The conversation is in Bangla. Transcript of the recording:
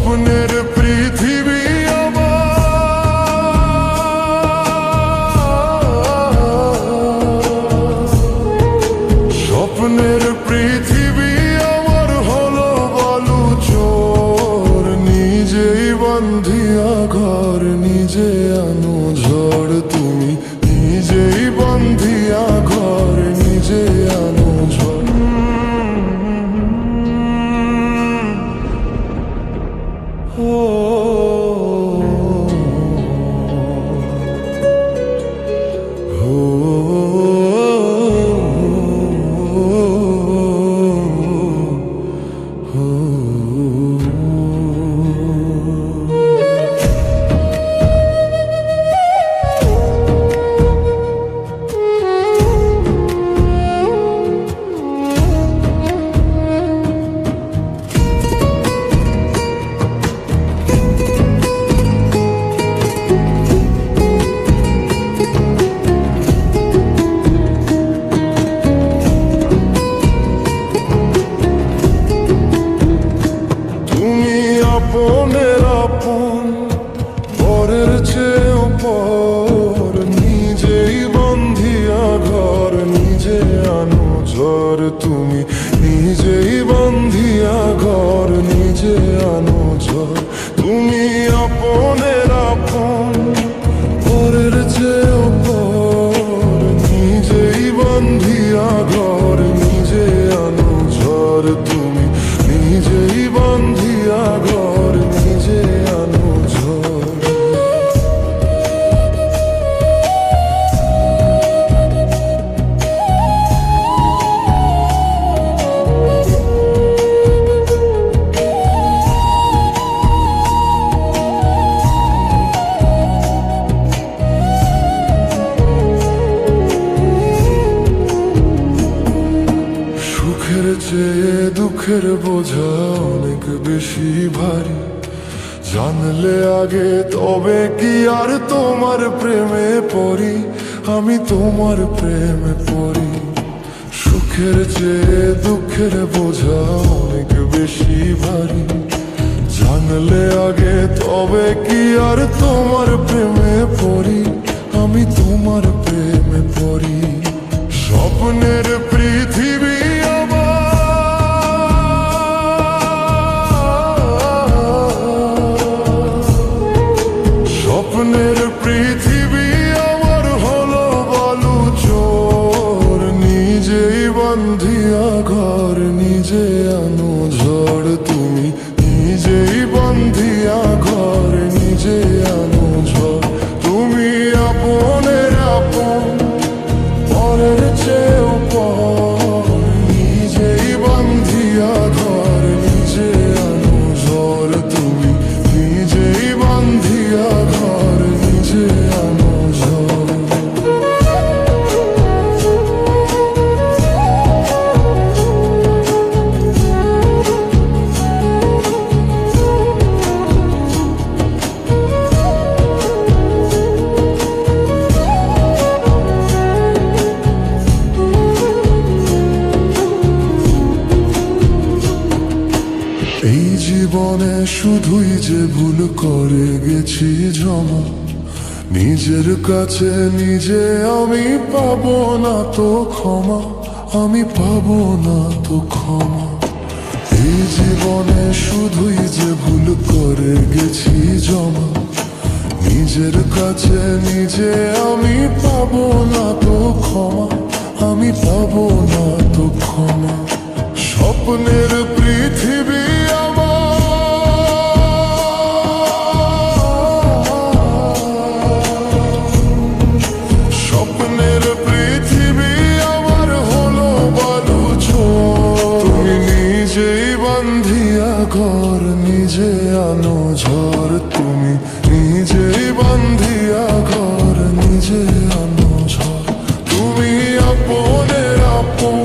স্বপ্নের পৃথিবী স্বপ্নের পৃথিবী আমার হলো বালু চোর, নিজেই বান্ধিয়া ঘর নিজে আনো ঝড়। তুমি নিজেই বান্ধিয়া ঘর নিজে আনো ঝড়। আপনের আপন পরের চেয়েও পর, নিজেই বন্ধিয়া ঘর নিজে আনো ঝড়। তুমি নিজেই বন্ধিয়া ঘর নিজে আনো ঝড়। তুমি আপনের আপন পরের চেয়েও পর, নিজেই বন্ধিয়া ঘর নিজে আনো ঝড়। তুমি নিজেই বন্ধিয়া ঘর নিজে আনো ঝড়। সুখের চেয়ে দুঃখের বোঝা অনেক বেশি ভারী, জানলে আগে তবে কি আর তোমার প্রেমে পড়ি, আমি তোমার প্রেমে পড়ি। সুখের চেয়ে দুঃখের বোঝা অনেক বেশি ভারী, জানলে আগে তবে কি আর তোমার প্রেমে পড়ি, আমি তোমার প্রেমে পড়ি। স্বপ্নের পৃথিবী স্বপ্নের পৃথিবী আমার হলো বালু চোর, নিজেই বান্ধিয়া ঘর নিজে আনো ঝড়। তুমি নিজেই বান্ধিয়া ঘর নিজে আনো ঝড়। তুমি আপনের আপন পরের চেয়েও পর, নিজেই বান্ধিয়া ঘর নিজে আনো ঝড়। তুমি নিজেই বান্ধিয়া ঘর নিজে আনো ঝড়। এই জীবনে শুধুই যে ভুল করে গেছি জমা, নিজের কাছে নিজে আমি পাবো না তো ক্ষমা, আমি পাবো না তো ক্ষমা। এই জীবনে শুধুই যে ভুল করে গেছি জমা, নিজের কাছে নিজে আমি পাবো না তো ক্ষমা, আমি পাবো না তো ক্ষমা। স্বপ্নের পৃথিবী স্বপ্নের পৃথিবী আমার হলো বালু চোর, তুমি নিজেই বান্ধিয়া ঘর নিজে আনো ঝড়। তুমি নিজেই বান্ধিয়া ঘর নিজে আনো ঝড়। তুমি আপনের আপন